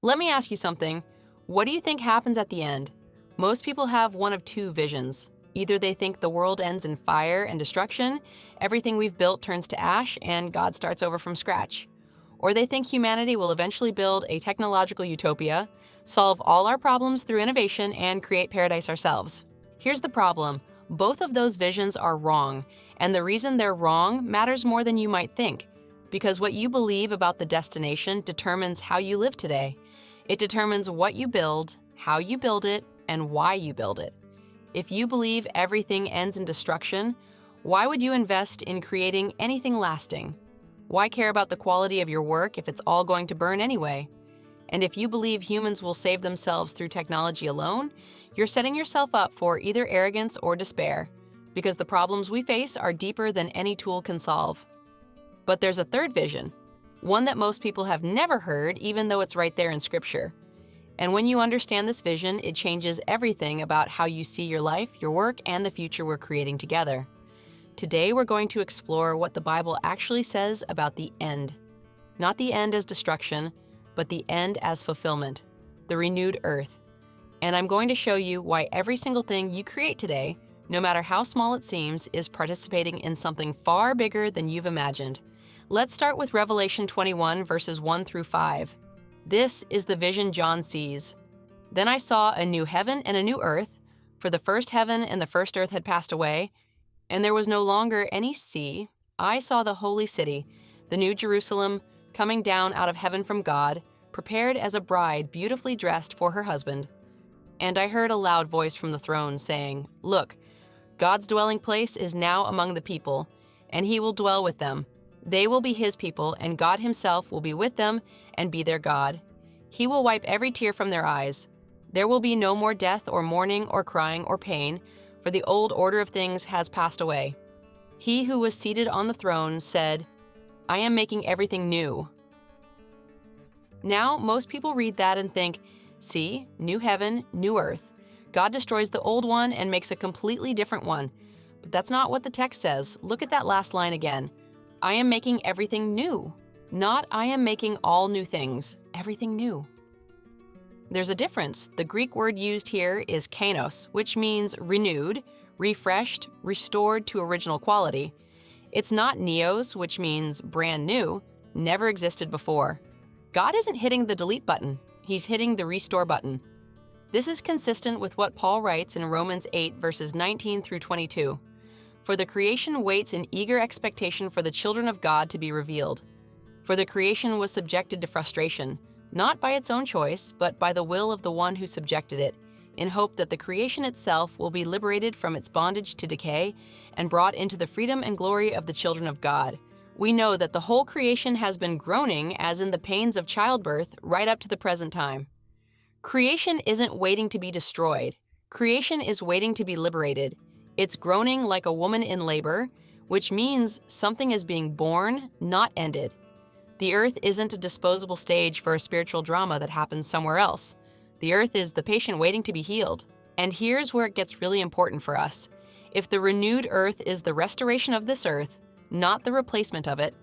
Let me ask you something. What do you think happens at the end? Most people have one of two visions. Either they think the world ends in fire and destruction, everything we've built turns to ash, and God starts over from scratch. Or they think humanity will eventually build a technological utopia, solve all our problems through innovation, and create paradise ourselves. Here's the problem. Both of those visions are wrong, and the reason they're wrong matters more than you might think, because what you believe about the destination determines how you live today. It determines what you build, how you build it, and why you build it. If you believe everything ends in destruction, why would you invest in creating anything lasting? Why care about the quality of your work if it's all going to burn anyway? And if you believe humans will save themselves through technology alone, you're setting yourself up for either arrogance or despair, because the problems we face are deeper than any tool can solve. But there's a third vision, one that most people have never heard, even though it's right there in Scripture. And when you understand this vision, it changes everything about how you see your life, your work, and the future we're creating together. Today, we're going to explore what the Bible actually says about the end. Not the end as destruction, but the end as fulfillment, the renewed earth. And I'm going to show you why every single thing you create today, no matter how small it seems, is participating in something far bigger than you've imagined. Let's start with Revelation 21, verses 1 through 5. This is the vision John sees. Then I saw a new heaven and a new earth, for the first heaven and the first earth had passed away, and there was no longer any sea. I saw the holy city, the new Jerusalem, coming down out of heaven from God, prepared as a bride beautifully dressed for her husband. And I heard a loud voice from the throne saying, "Look, God's dwelling place is now among the people, and he will dwell with them. They will be his people, and God himself will be with them and be their God. He will wipe every tear from their eyes. There will be no more death or mourning or crying or pain, for the old order of things has passed away." He who was seated on the throne said, "I am making everything new." Now, most people read that and think, see, new heaven, new earth. God destroys the old one and makes a completely different one. But that's not what the text says. Look at that last line again. I am making everything new. Not I am making all new things, everything new. There's a difference. The Greek word used here is Kainos, which means renewed, refreshed, restored to original quality. It's not neos, which means brand new, never existed before. God isn't hitting the delete button, he's hitting the restore button. This is consistent with what Paul writes in Romans 8, verses 19 through 22. For the creation waits in eager expectation for the children of God to be revealed. For the creation was subjected to frustration, not by its own choice, but by the will of the one who subjected it, in hope that the creation itself will be liberated from its bondage to decay and brought into the freedom and glory of the children of God. We know that the whole creation has been groaning, as in the pains of childbirth, right up to the present time. Creation isn't waiting to be destroyed. Creation is waiting to be liberated. It's groaning like a woman in labor, which means something is being born, not ended. The earth isn't a disposable stage for a spiritual drama that happens somewhere else. The earth is the patient waiting to be healed. And here's where it gets really important for us. If the renewed earth is the restoration of this earth, not the replacement of it,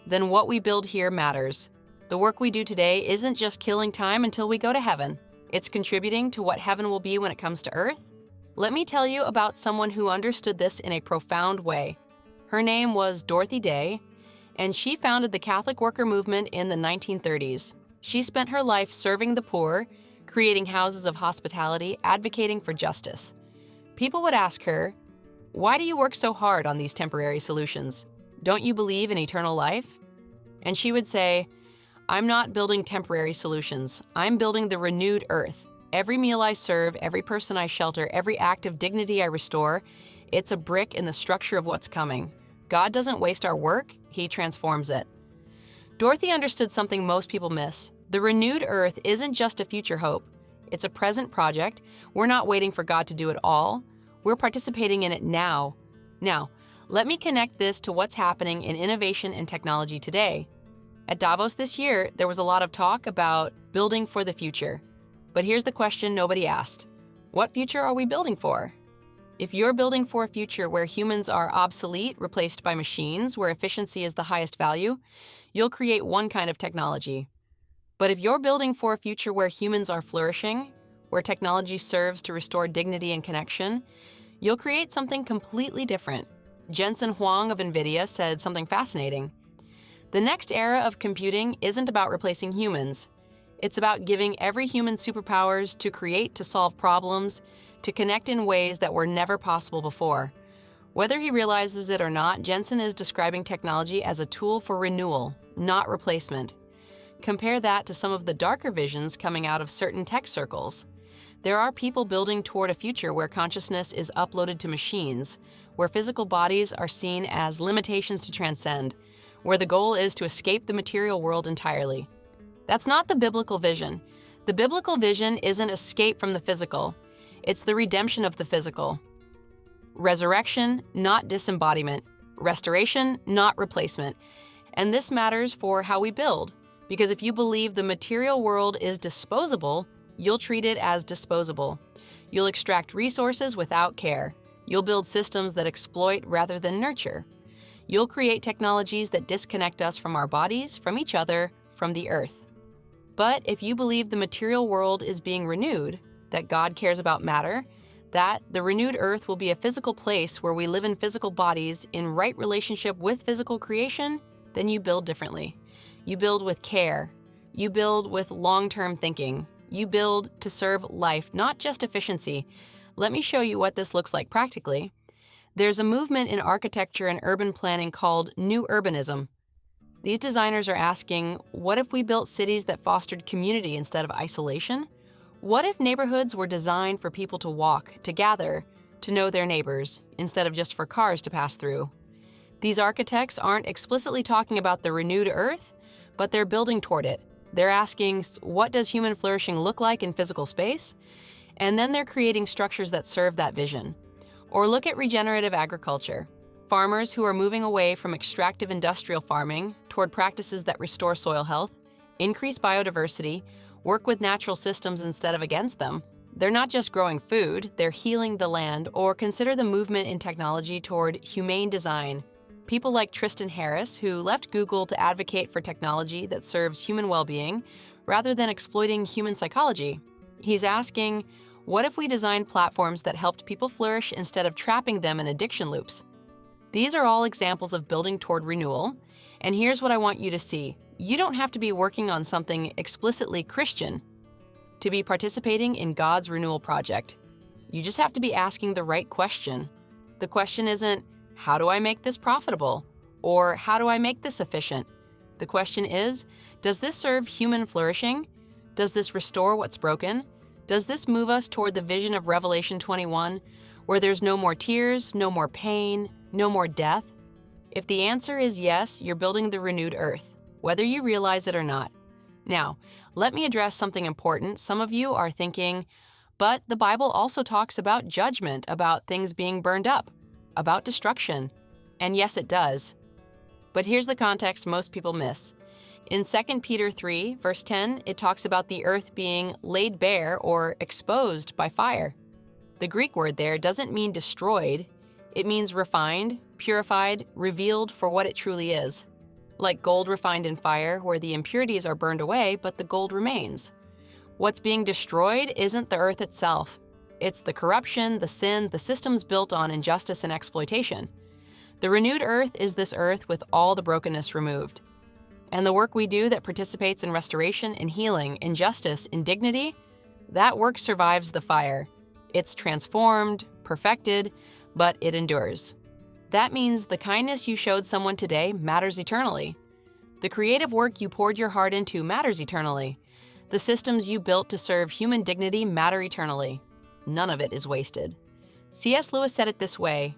then what we build here matters. The work we do today isn't just killing time until we go to heaven. It's contributing to what heaven will be when it comes to earth. Let me tell you about someone who understood this in a profound way. Her name was Dorothy Day, and she founded the Catholic worker movement in the 1930s. She spent her life serving the poor, creating houses of hospitality, advocating for justice. People would ask her, "Why do you work so hard on these temporary solutions? Don't you believe in eternal life?" And she would say, "I'm not building temporary solutions. I'm building the renewed earth. Every meal I serve, every person I shelter, every act of dignity I restore, it's a brick in the structure of what's coming. God doesn't waste our work, he transforms it." Dorothy understood something most people miss. The renewed earth isn't just a future hope. It's a present project. We're not waiting for God to do it all. We're participating in it now. Now, let me connect this to what's happening in innovation and technology today. At Davos this year, there was a lot of talk about building for the future. But here's the question nobody asked. What future are we building for? If you're building for a future where humans are obsolete, replaced by machines, where efficiency is the highest value, you'll create one kind of technology. But if you're building for a future where humans are flourishing, where technology serves to restore dignity and connection, you'll create something completely different. Jensen Huang of NVIDIA said something fascinating. The next era of computing isn't about replacing humans. It's about giving every human superpowers to create, to solve problems, to connect in ways that were never possible before. Whether he realizes it or not, Jensen is describing technology as a tool for renewal, not replacement. Compare that to some of the darker visions coming out of certain tech circles. There are people building toward a future where consciousness is uploaded to machines, where physical bodies are seen as limitations to transcend, where the goal is to escape the material world entirely. That's not the biblical vision. The biblical vision isn't escape from the physical. It's the redemption of the physical. Resurrection, not disembodiment. Restoration, not replacement. And this matters for how we build, because if you believe the material world is disposable, you'll treat it as disposable. You'll extract resources without care. You'll build systems that exploit rather than nurture. You'll create technologies that disconnect us from our bodies, from each other, from the earth. But if you believe the material world is being renewed, that God cares about matter, that the renewed earth will be a physical place where we live in physical bodies in right relationship with physical creation, then you build differently. You build with care. You build with long-term thinking. You build to serve life, not just efficiency. Let me show you what this looks like practically. There's a movement in architecture and urban planning called New Urbanism. These designers are asking, what if we built cities that fostered community instead of isolation? What if neighborhoods were designed for people to walk, to gather, to know their neighbors, instead of just for cars to pass through? These architects aren't explicitly talking about the renewed earth, but they're building toward it. They're asking, what does human flourishing look like in physical space? And then they're creating structures that serve that vision. Or look at regenerative agriculture. Farmers who are moving away from extractive industrial farming toward practices that restore soil health, increase biodiversity, work with natural systems instead of against them. They're not just growing food, they're healing the land. Or consider the movement in technology toward humane design. People like Tristan Harris, who left Google to advocate for technology that serves human well-being rather than exploiting human psychology. He's asking, what if we designed platforms that helped people flourish instead of trapping them in addiction loops? These are all examples of building toward renewal, and here's what I want you to see. You don't have to be working on something explicitly Christian to be participating in God's renewal project. You just have to be asking the right question. The question isn't, how do I make this profitable? Or how do I make this efficient? The question is, does this serve human flourishing? Does this restore what's broken? Does this move us toward the vision of Revelation 21, where there's no more tears, no more pain, no more death? If the answer is yes, you're building the renewed earth, whether you realize it or not. Now, let me address something important. Some of you are thinking, but the Bible also talks about judgment, about things being burned up, about destruction. And yes, it does. But here's the context most people miss. In 2 Peter 3, verse 10, it talks about the earth being laid bare or exposed by fire. The Greek word there doesn't mean destroyed. It means refined, purified, revealed for what it truly is. Like gold refined in fire, where the impurities are burned away, but the gold remains. What's being destroyed isn't the earth itself. It's the corruption, the sin, the systems built on injustice and exploitation. The renewed earth is this earth with all the brokenness removed. And the work we do that participates in restoration, in healing, in justice, in dignity, that work survives the fire. It's transformed, perfected, but it endures. That means the kindness you showed someone today matters eternally. The creative work you poured your heart into matters eternally. The systems you built to serve human dignity matter eternally. None of it is wasted. C.S. Lewis said it this way,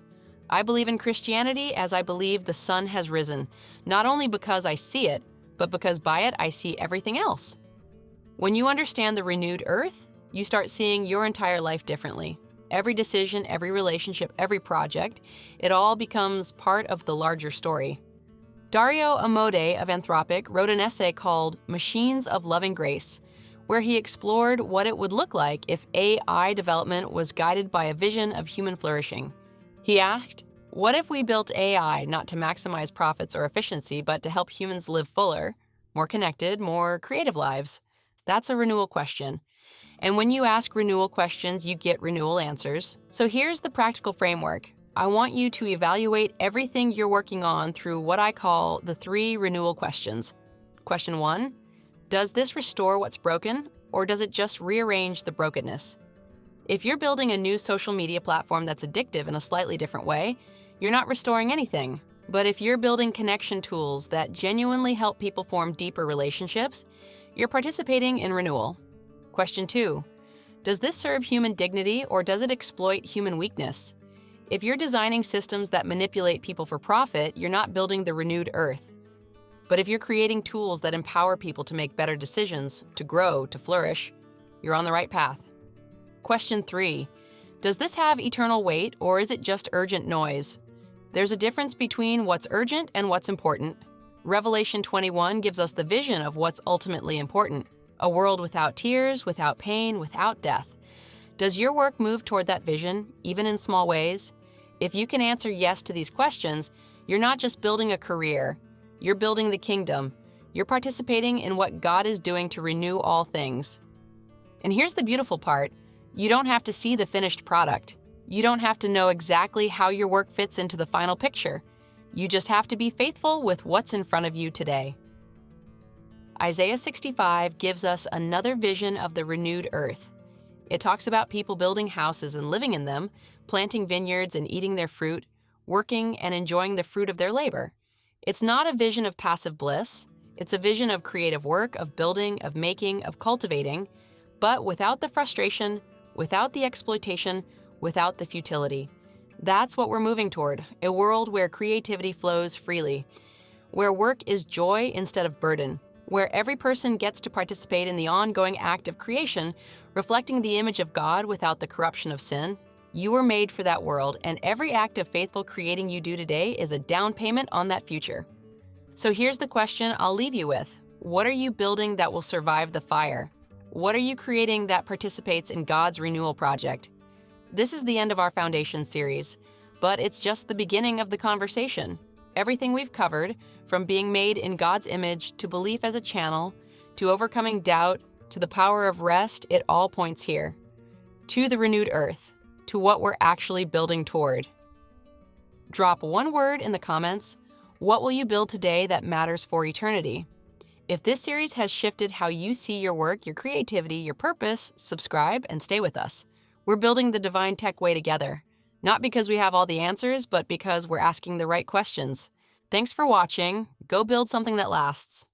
I believe in Christianity as I believe the sun has risen, not only because I see it, but because by it I see everything else. When you understand the renewed earth, you start seeing your entire life differently. Every decision, every relationship, every project, it all becomes part of the larger story. Dario Amodei of Anthropic wrote an essay called Machines of Loving Grace, where he explored what it would look like if AI development was guided by a vision of human flourishing. He asked, what if we built AI not to maximize profits or efficiency, but to help humans live fuller, more connected, more creative lives? That's a renewal question. And when you ask renewal questions, you get renewal answers. So here's the practical framework. I want you to evaluate everything you're working on through what I call the 3 renewal questions. Question 1, does this restore what's broken, or does it just rearrange the brokenness? If you're building a new social media platform that's addictive in a slightly different way, you're not restoring anything. But if you're building connection tools that genuinely help people form deeper relationships, you're participating in renewal. Question 2, does this serve human dignity, or does it exploit human weakness? If you're designing systems that manipulate people for profit, you're not building the renewed earth. But if you're creating tools that empower people to make better decisions, to grow, to flourish, you're on the right path. Question 3, does this have eternal weight, or is it just urgent noise? There's a difference between what's urgent and what's important. Revelation 21 gives us the vision of what's ultimately important, a world without tears, without pain, without death. Does your work move toward that vision, even in small ways? If you can answer yes to these questions, you're not just building a career, you're building the kingdom. You're participating in what God is doing to renew all things. And here's the beautiful part. You don't have to see the finished product. You don't have to know exactly how your work fits into the final picture. You just have to be faithful with what's in front of you today. Isaiah 65 gives us another vision of the renewed earth. It talks about people building houses and living in them, planting vineyards and eating their fruit, working and enjoying the fruit of their labor. It's not a vision of passive bliss. It's a vision of creative work, of building, of making, of cultivating, but without the frustration, without the exploitation, without the futility. That's what we're moving toward, a world where creativity flows freely, where work is joy instead of burden, where every person gets to participate in the ongoing act of creation, reflecting the image of God without the corruption of sin. You were made for that world, and every act of faithful creating you do today is a down payment on that future. So here's the question I'll leave you with. What are you building that will survive the fire? What are you creating that participates in God's renewal project? This is the end of our Foundation series, but it's just the beginning of the conversation. Everything we've covered, from being made in God's image to belief as a channel, to overcoming doubt, to the power of rest, it all points here, to the renewed earth, to what we're actually building toward. Drop one word in the comments. What will you build today that matters for eternity? If this series has shifted how you see your work, your creativity, your purpose, subscribe and stay with us. We're building the divine tech way together, not because we have all the answers, but because we're asking the right questions. Thanks for watching. Go build something that lasts.